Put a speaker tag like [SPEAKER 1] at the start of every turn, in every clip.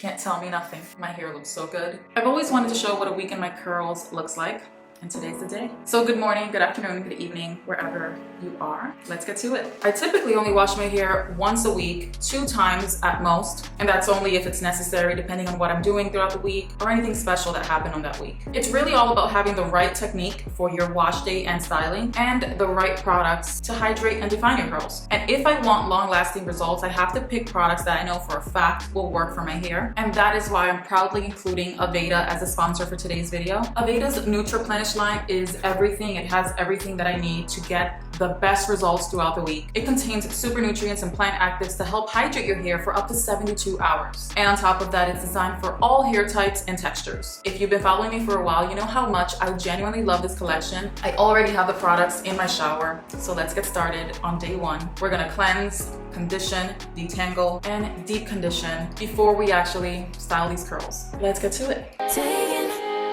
[SPEAKER 1] can't tell me nothing. My hair looks so good. I've always wanted to show what a week in my curls looks like. And today's the day. So good morning, good afternoon, good evening, wherever you are. Let's get to it. I typically only wash my hair once a week, 2 times at most. And that's only if it's necessary, depending on what I'm doing throughout the week or anything special that happened on that week. It's really all about having the right technique for your wash day and styling and the right products to hydrate and define your curls. And if I want long-lasting results, I have to pick products that I know for a fact will work for my hair. And that is why I'm proudly including Aveda as a sponsor for today's video. Aveda's Nutriplenish line is everything. It has everything that I need to get the best results throughout the week. It contains super nutrients and plant actives to help hydrate your hair for up to 72 hours. And on top of that, it's designed for all hair types and textures. If you've been following me for a while, you know how much I genuinely love this collection. I already have the products in my shower. So let's get started on day 1. We're gonna cleanse, condition, detangle, and deep condition before we actually style these curls. Let's get to it.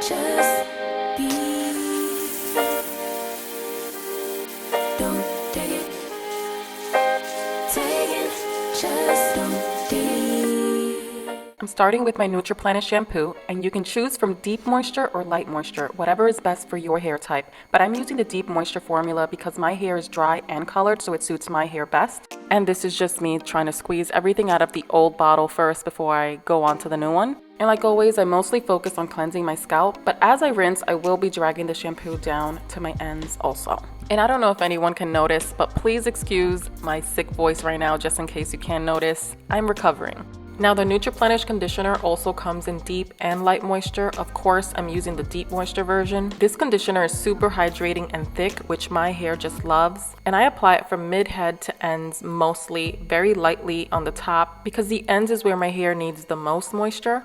[SPEAKER 1] Just be. I'm starting with my Nutriplenish shampoo, and you can choose from deep moisture or light moisture, whatever is best for your hair type. But I'm using the deep moisture formula because my hair is dry and colored, so it suits my hair best. And this is just me trying to squeeze everything out of the old bottle first before I go on to the new one. And like always, I mostly focus on cleansing my scalp, but as I rinse, I will be dragging the shampoo down to my ends also. And I don't know if anyone can notice, but please excuse my sick voice right now, just in case you can't notice. I'm recovering. Now, the Nutriplenish conditioner also comes in deep and light moisture. Of course, I'm using the deep moisture version. This conditioner is super hydrating and thick, which my hair just loves. And I apply it from mid-head to ends, mostly very lightly on the top, because the ends is where my hair needs the most moisture.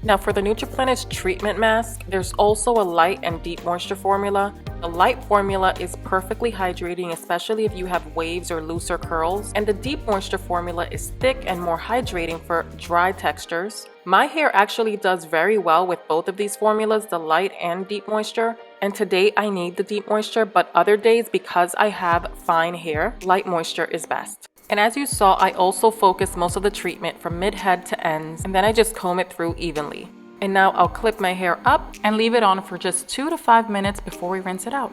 [SPEAKER 1] Now for the Nutriplenish treatment mask, there's also a light and deep moisture formula. The light formula is perfectly hydrating, especially if you have waves or looser curls. And the deep moisture formula is thick and more hydrating for dry textures. My hair actually does very well with both of these formulas, the light and deep moisture. And today I need the deep moisture, but other days, because I have fine hair, light moisture is best. And as you saw, I also focus most of the treatment from mid-head to ends, and then I just comb it through evenly. And now I'll clip my hair up and leave it on for just 2 to 5 minutes before we rinse it out.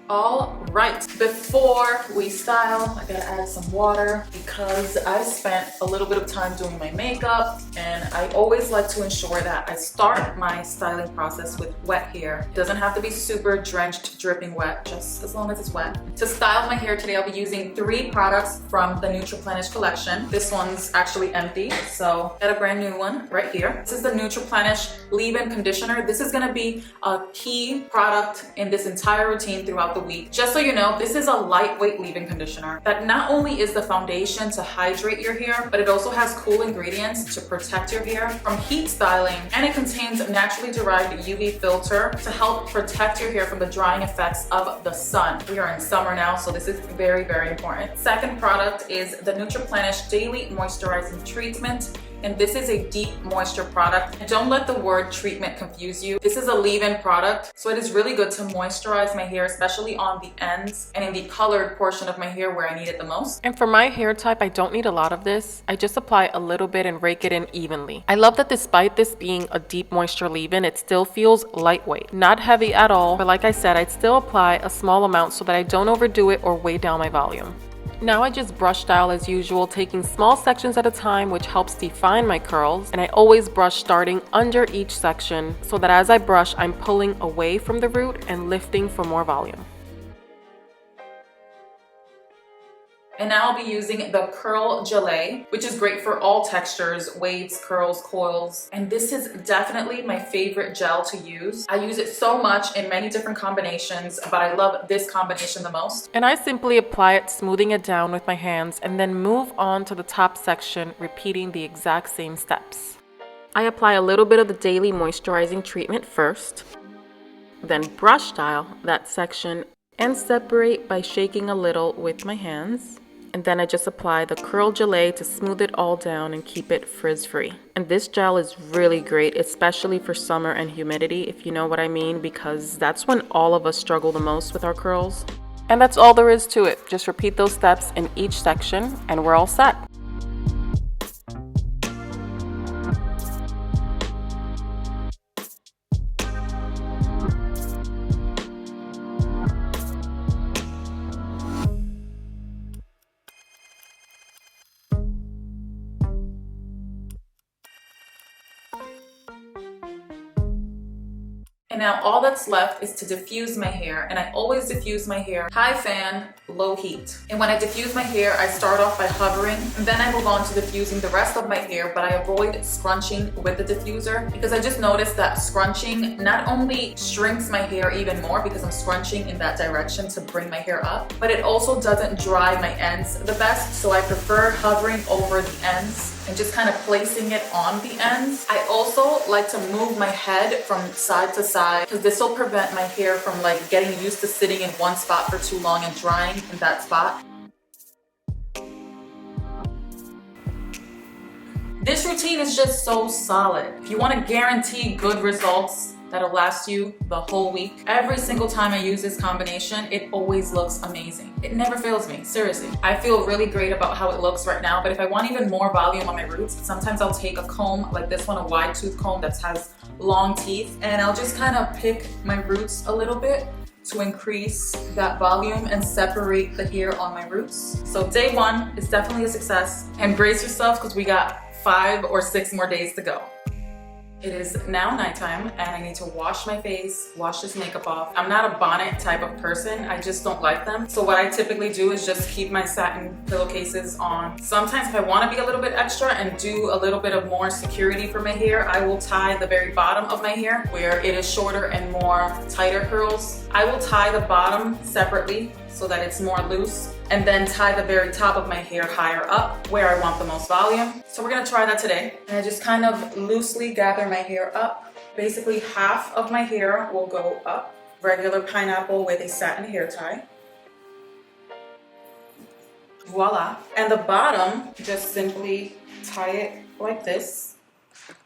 [SPEAKER 1] All right, before we style, I gotta add some water because I spent a little bit of time doing my makeup, and I always like to ensure that I start my styling process with wet hair. It doesn't have to be super drenched, dripping wet, just as long as it's wet. To style my hair today, I'll be using 3 products from the Nutriplenish collection. This one's actually empty, so I got a brand new one right here. This is the Nutriplenish leave-in conditioner. This is gonna be a key product in this entire routine throughout the week. Just so you know, this is a lightweight leave-in conditioner that not only is the foundation to hydrate your hair, but it also has cool ingredients to protect your hair from heat styling, and it contains a naturally derived UV filter to help protect your hair from the drying effects of the sun. We are in summer now, so this is very, very important. Second product is the Nutriplenish Daily Moisturizing Treatment. And this is a deep moisture product. And don't let the word treatment confuse you. This is a leave-in product, so it is really good to moisturize my hair, especially on the ends and in the colored portion of my hair where I need it the most. And for my hair type, I don't need a lot of this. I just apply a little bit and rake it in evenly. I love that despite this being a deep moisture leave-in, it still feels lightweight. Not heavy at all, but like I said, I'd still apply a small amount so that I don't overdo it or weigh down my volume. Now I just brush style as usual, taking small sections at a time, which helps define my curls. And I always brush starting under each section so that as I brush, I'm pulling away from the root and lifting for more volume. And now I'll be using the Curl Gelée, which is great for all textures, waves, curls, coils. And this is definitely my favorite gel to use. I use it so much in many different combinations, but I love this combination the most. And I simply apply it, smoothing it down with my hands, and then move on to the top section, repeating the exact same steps. I apply a little bit of the daily moisturizing treatment first, then brush style that section and separate by shaking a little with my hands.
[SPEAKER 2] and then I just apply the curl gelée to smooth it all down and keep it frizz-free. And this gel is really great, especially for summer and humidity, if you know what I mean, because that's when all of us struggle the most with our curls. And that's all there is to it. Just repeat those steps in each section and we're all set.
[SPEAKER 1] And now all that's left is to diffuse my hair, and I always diffuse my hair high fan, low heat. And when I diffuse my hair, I start off by hovering, and then I move on to diffusing the rest of my hair, but I avoid scrunching with the diffuser because I just noticed that scrunching not only shrinks my hair even more because I'm scrunching in that direction to bring my hair up, but it also doesn't dry my ends the best, so I prefer hovering over the ends and just kind of placing it on the ends. I also like to move my head from side to side because this will prevent my hair from like getting used to sitting in one spot for too long and drying in that spot. This routine is just so solid. If you want to guarantee good results that'll last you the whole week, every single time I use this combination, it always looks amazing. It never fails me, seriously. I feel really great about how it looks right now, but if I want even more volume on my roots, sometimes I'll take a comb like this one, a wide tooth comb that has long teeth, and I'll just kind of pick my roots a little bit to increase that volume and separate the hair on my roots. So day one is definitely a success. And brace yourself because we got 5 or 6 more days to go. It is now nighttime and I need to wash my face, wash this makeup off. I'm not a bonnet type of person. I just don't like them. So what I typically do is just keep my satin pillowcases on. Sometimes if I want to be a little bit extra and do a little bit of more security for my hair, I will tie the very bottom of my hair where it is shorter and more tighter curls. I will tie the bottom separately so that it's more loose, and then tie the very top of my hair higher up where I want the most volume. So we're gonna try that today. And I just kind of loosely gather my hair up. Basically half of my hair will go up, regular pineapple with a satin hair tie. Voila. And the bottom, just simply tie it like this,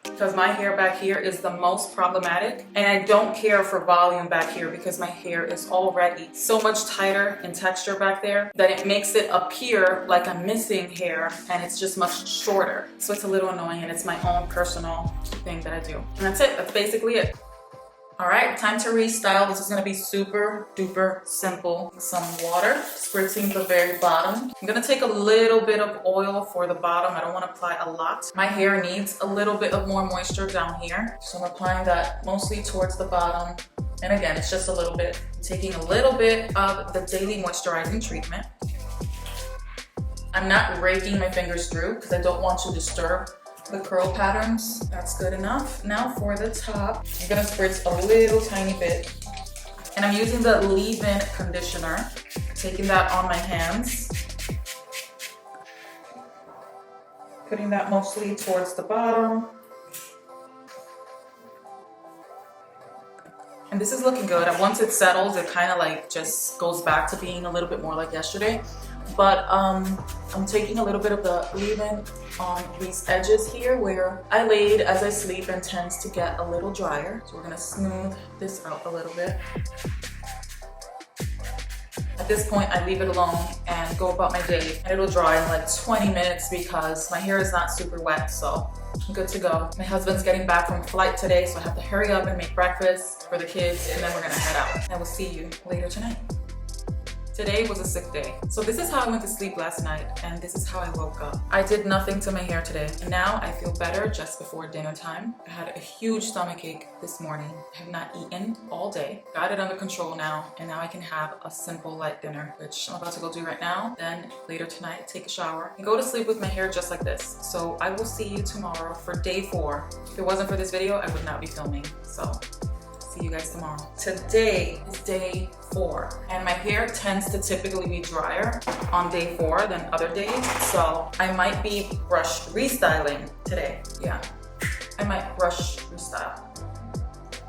[SPEAKER 1] because my hair back here is the most problematic, and I don't care for volume back here because my hair is already so much tighter in texture back there that it makes it appear like I'm missing hair and it's just much shorter. So it's a little annoying and it's my own personal thing that I do. And that's it, that's basically it. All right, time to restyle. This is gonna be super duper simple. Some water, spritzing the very bottom. I'm gonna take a little bit of oil for the bottom. I don't wanna apply a lot. My hair needs a little bit of more moisture down here. So I'm applying that mostly towards the bottom. And again, it's just a little bit. Taking a little bit of the daily moisturizing treatment. I'm not raking my fingers through because I don't want to disturb the curl patterns. That's good enough. Now for the top, I'm gonna spritz a little tiny bit. And I'm using the leave-in conditioner, taking that on my hands. Putting that mostly towards the bottom. And this is looking good. And once it settles, it kind of like just goes back to being a little bit more like yesterday. But I'm taking a little bit of the leave-in on these edges here where I laid as I sleep and tends to get a little drier. So we're gonna smooth this out a little bit. At this point, I leave it alone and go about my day, and it'll dry in like 20 minutes because my hair is not super wet, so I'm good to go. My husband's getting back from flight today, so I have to hurry up and make breakfast for the kids, and then we're gonna head out. And we'll see you later tonight. Today was a sick day. So this is how I went to sleep last night, and this is how I woke up. I did nothing to my hair today, and now I feel better just before dinner time. I had a huge stomachache this morning. I have not eaten all day. Got it under control now, and now I can have a simple light dinner, which I'm about to go do right now. Then later tonight, take a shower and go to sleep with my hair just like this. So I will see you tomorrow for day 4. If it wasn't for this video, I would not be filming. So see you guys tomorrow. Today is day 4, and my hair tends to typically be drier on day 4 than other days, so I might be brush restyling today. Yeah, I might brush restyle.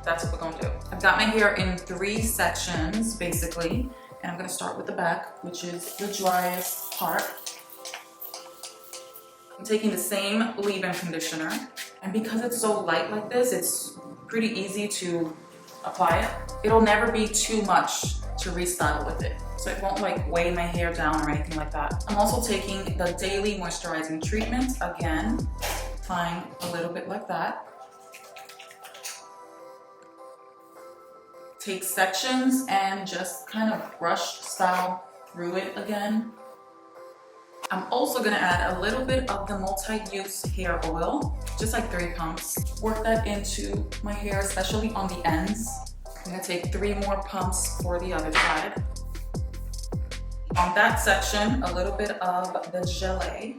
[SPEAKER 1] That's what we're gonna do. I've got my hair in 3 sections basically, and I'm gonna start with the back, which is the driest part. I'm taking the same leave-in conditioner, and because it's so light like this, it's pretty easy to apply it. It'll never be too much to restyle with it, so it won't like weigh my hair down or anything like that. I'm also taking the daily moisturizing treatment again, applying a little bit like that. Take sections and just kind of brush style through it again. I'm also gonna add a little bit of the multi-use hair oil, just like 3 pumps. Work that into my hair, especially on the ends. I'm gonna take 3 more pumps for the other side. On that section, a little bit of the gelée.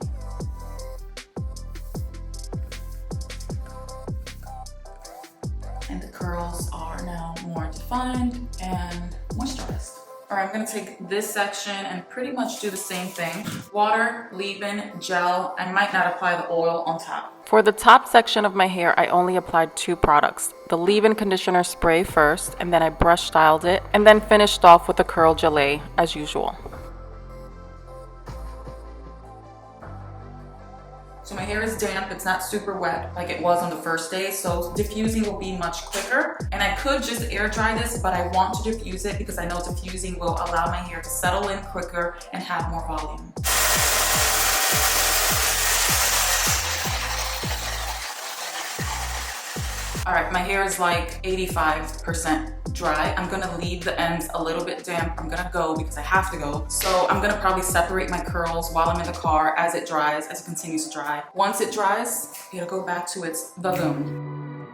[SPEAKER 1] And the curls are now more defined and moisturized. All right, I'm gonna take this section and pretty much do the same thing. Water, leave-in, gel. I might not apply the oil on top.
[SPEAKER 2] For the top section of my hair, I only applied 2 products. The leave-in conditioner spray first, and then I brush styled it, and then finished off with the curl gelée as usual.
[SPEAKER 1] So my hair is damp, it's not super wet like it was on the first day, so diffusing will be much quicker. And I could just air dry this, but I want to diffuse it because I know diffusing will allow my hair to settle in quicker and have more volume. All right, my hair is like 85% dry. I'm gonna leave the ends a little bit damp. I'm gonna go because I have to go. So I'm gonna probably separate my curls while I'm in the car as it dries, as it continues to dry. Once it dries, it'll go back to its baboon.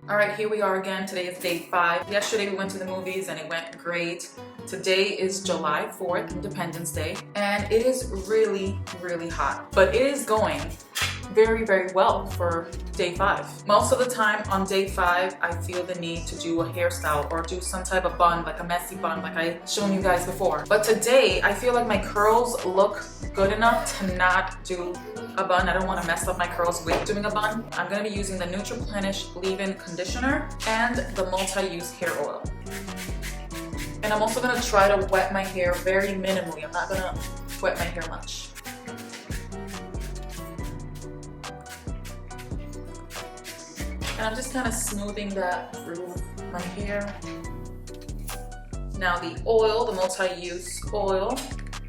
[SPEAKER 1] All right, here we are again. Today is day 5. Yesterday we went to the movies and it went great. Today is July 4th, Independence Day, and it is really, really hot, but it is going very, very well for day 5. Most of the time on day 5, I feel the need to do a hairstyle or do some type of bun, like a messy bun, like I've shown you guys before. But today, I feel like my curls look good enough to not do a bun. I don't want to mess up my curls with doing a bun. I'm going to be using the Nutriplenish leave-in conditioner and the multi-use hair oil. And I'm also going to try to wet my hair very minimally. I'm not going to wet my hair much. And I'm just kind of smoothing that through my hair. Now the oil, the multi-use oil,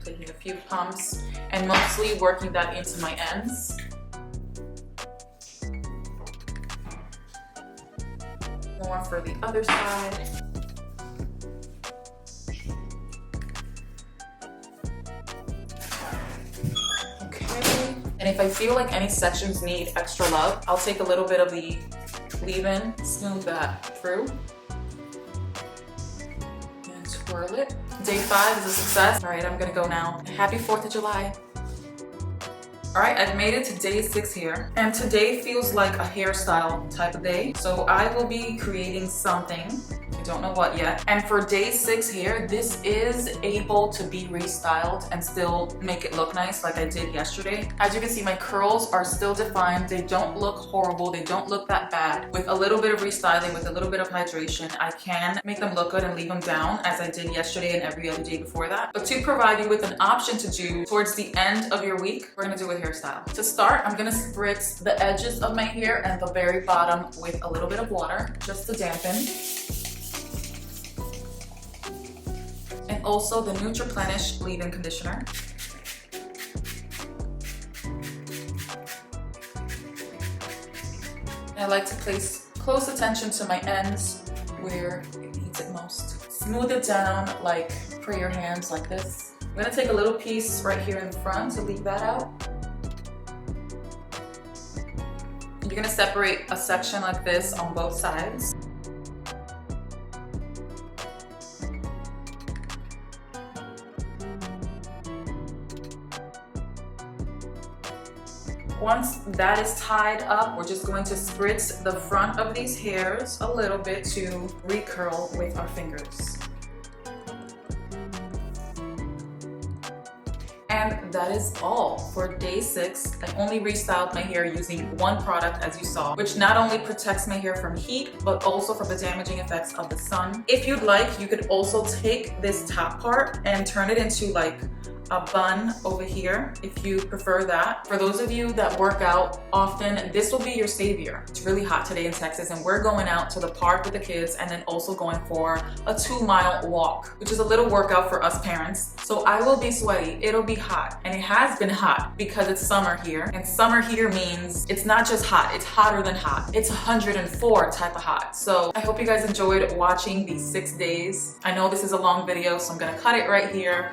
[SPEAKER 1] taking a few pumps and mostly working that into my ends. More for the other side. Okay. And if I feel like any sections need extra love, I'll take a little bit of the leave-in, smooth that through, and twirl it. Day 5 is a success. All right, I'm gonna go now. Happy 4th of July. All right, I've made it to day 6 here, and today feels like a hairstyle type of day. So I will be creating something. I don't know what yet. And for day 6 here, this is able to be restyled and still make it look nice like I did yesterday. As you can see, my curls are still defined. They don't look horrible. They don't look that bad. With a little bit of restyling, with a little bit of hydration, I can make them look good and leave them down as I did yesterday and every other day before that. But to provide you with an option to do towards the end of your week, we're gonna do a hairstyle. To start, I'm gonna spritz the edges of my hair and the very bottom with a little bit of water just to dampen. And also the Nutriplenish leave-in conditioner. I like to place close attention to my ends where it needs it most. Smooth it down like for your hands like this. I'm gonna take a little piece right here in the front to leave that out. You're gonna separate a section like this on both sides. Once that is tied up, we're just going to spritz the front of these hairs a little bit to recurl with our fingers. And that is all for day 6. I only restyled my hair using one product, as you saw, which not only protects my hair from heat, but also from the damaging effects of the sun. If you'd like, you could also take this top part and turn it into like a bun over here if you prefer that. For those of you that work out often, this will be your savior. It's really hot today in Texas and we're going out to the park with the kids and then also going for a 2-mile walk, which is a little workout for us parents. So I will be sweaty, it'll be hot, and it has been hot because it's summer here. And summer here means it's not just hot, it's hotter than hot. It's 104 type of hot. So I hope you guys enjoyed watching these 6 days. I know this is a long video, so I'm gonna cut it right here.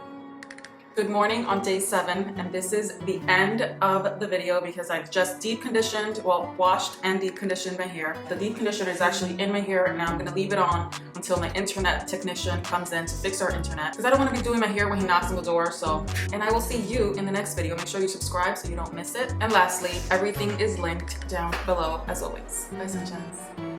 [SPEAKER 1] Good morning on day 7, and this is the end of the video because I've just deep conditioned, well, washed and deep conditioned my hair. The deep conditioner is actually in my hair and now I'm gonna leave it on until my internet technician comes in to fix our internet because I don't want to be doing my hair when he knocks on the door. So, and I will see you in the next video. Make sure you subscribe so you don't miss it. And lastly, everything is linked down below as always. Bye, sunshines.